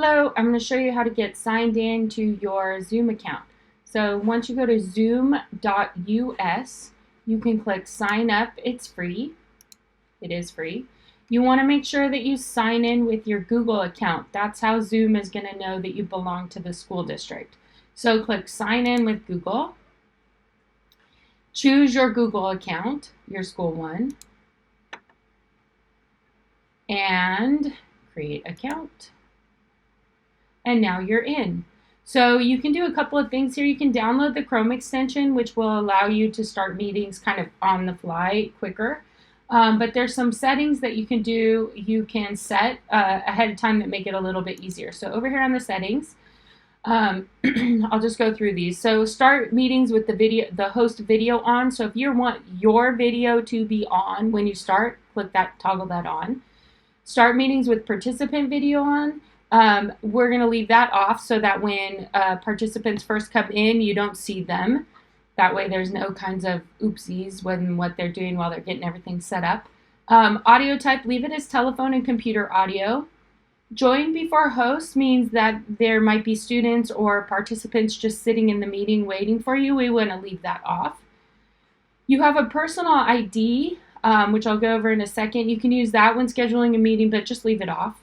Also, I'm going to show you how to get signed in to your Zoom account. So once you go to zoom.us, you can click sign up. It's free. It is free. You want to make sure that you sign in with your Google account. That's how Zoom is going to know that you belong to the school district. So click sign in with Google. Choose your Google account, your school one, and create account. And now you're in. So you can do a couple of things here. You can download the Chrome extension, which will allow you to start meetings kind of on the fly quicker. But there's some settings that you can do, you can set ahead of time that make it a little bit easier. So over here on the settings, I'll just go through these. So start meetings with the host video on. So if you want your video to be on when you start, click that, toggle that on. Start meetings with participant video on. We're going to leave that off so that when participants first come in, you don't see them. That way there's no kinds of oopsies when what they're doing while they're getting everything set up. Audio type, leave it as telephone and computer audio. Join before host means that there might be students or participants just sitting in the meeting waiting for you. We want to leave that off. You have a personal ID, which I'll go over in a second. You can use that when scheduling a meeting, but just leave it off.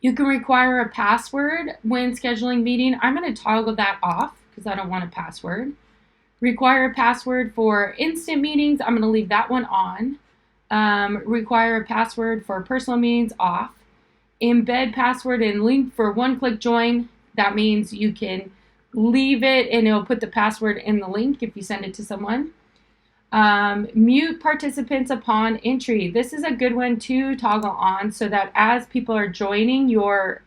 You can require a password when scheduling meeting. I'm going to toggle that off because I don't want a password. Require a password for instant meetings. I'm going to leave that one on. Require a password for personal meetings, off. Embed password and link for one-click join. That means you can leave it and it'll put the password in the link if you send it to someone. Mute participants upon entry. This is a good one to toggle on so that as people are joining your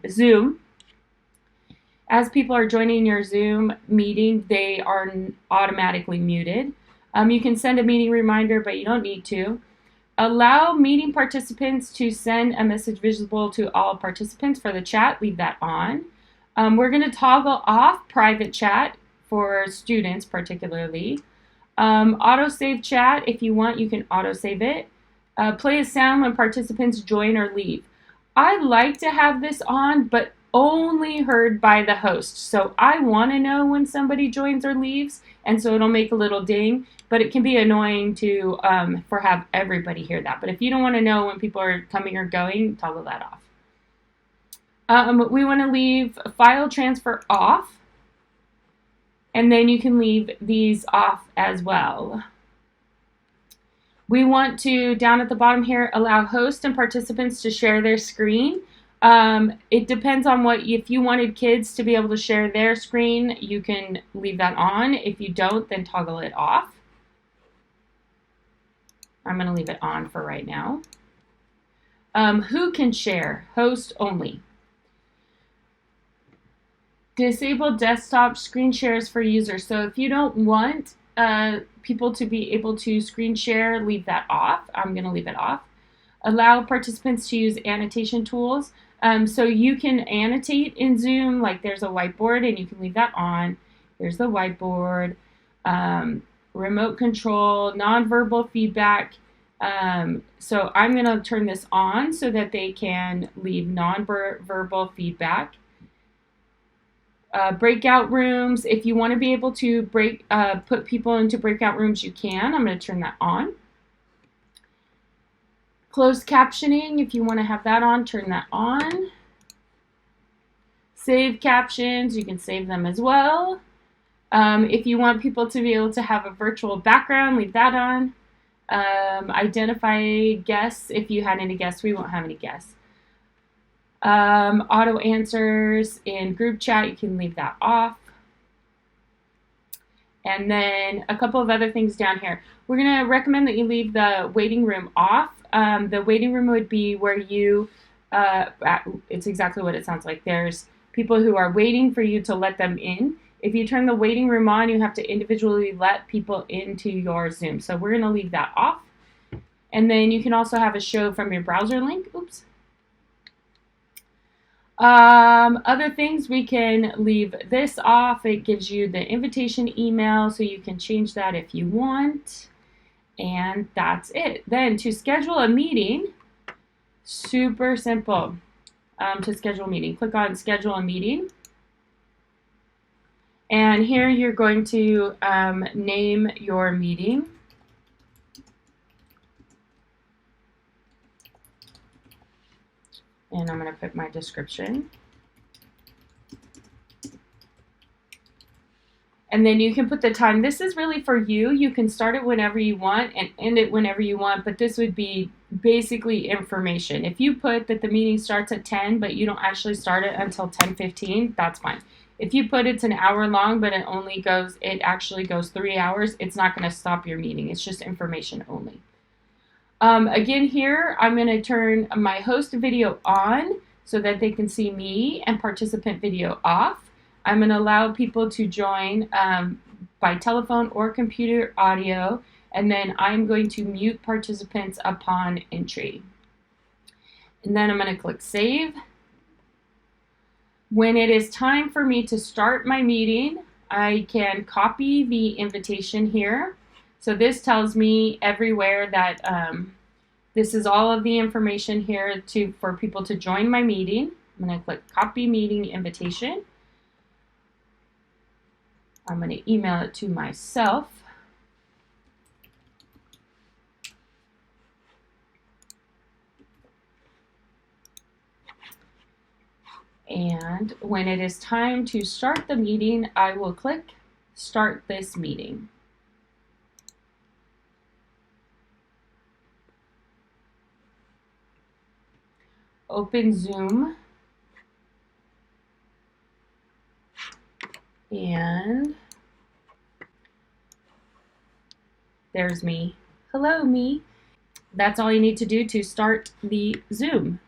Zoom, meeting, they are automatically muted. You can send a meeting reminder, but you don't need to. Allow meeting participants to send a message visible to all participants for the chat. Leave that on. We're going to toggle off private chat for students particularly. Auto-save chat. If you want, you can auto-save it. Play a sound when participants join or leave. I like to have this on, but only heard by the host. So I want to know when somebody joins or leaves, and so it'll make a little ding, but it can be annoying to have everybody hear that. But if you don't want to know when people are coming or going, toggle that off. We want to leave file transfer off, and then you can leave these off as well. We want to, down at the bottom here, allow hosts and participants to share their screen. It depends on if you wanted kids to be able to share their screen, you can leave that on. If you don't, then toggle it off. I'm going to leave it on for right now. Who can share? Host only. Disable desktop screen shares for users. So if you don't want people to be able to screen share, leave that off. I'm going to leave it off. Allow participants to use annotation tools. So you can annotate in Zoom, like there's a whiteboard and you can leave that on. There's the whiteboard, remote control, nonverbal feedback. So I'm going to turn this on so that they can leave nonverbal feedback. Breakout rooms, if you want to be able to put people into breakout rooms, you can. I'm going to turn that on. Closed captioning, if you want to have that on, turn that on. Save captions, you can save them as well. If you want people to be able to have a virtual background, leave that on. Identify guests, if you had any guests, we won't have any guests. Auto answers in group chat, you can leave that off. And then a couple of other things down here. We're going to recommend that you leave the waiting room off. The waiting room would be where you, it's exactly what it sounds like. There's people who are waiting for you to let them in. If you turn the waiting room on, you have to individually let people into your Zoom. So we're going to leave that off. And then you can also have a show from your browser link. Oops. Other things, we can leave this off. It gives you the invitation email, so you can change that if you want. And that's it. Then to schedule a meeting, super simple. to schedule a meeting. Click on schedule a meeting. And here you're going to name your meeting. And I'm going to put my description. And then you can put the time. This is really for you. You can start it whenever you want and end it whenever you want, but this would be basically information. If you put that the meeting starts at 10, but you don't actually start it until 10:15, that's fine. If you put it's an hour long, but it actually goes 3 hours, it's not going to stop your meeting. It's just information only. Again, here, I'm going to turn my host video on so that they can see me and participant video off. I'm going to allow people to join by telephone or computer audio, and then I'm going to mute participants upon entry. And then I'm going to click Save. When it is time for me to start my meeting, I can copy the invitation here. So this tells me everywhere that this is all of the information here for people to join my meeting. I'm going to click Copy Meeting Invitation. I'm going to email it to myself. And when it is time to start the meeting, I will click Start This Meeting. Open Zoom. And there's me. Hello, me. That's all you need to do to start the Zoom.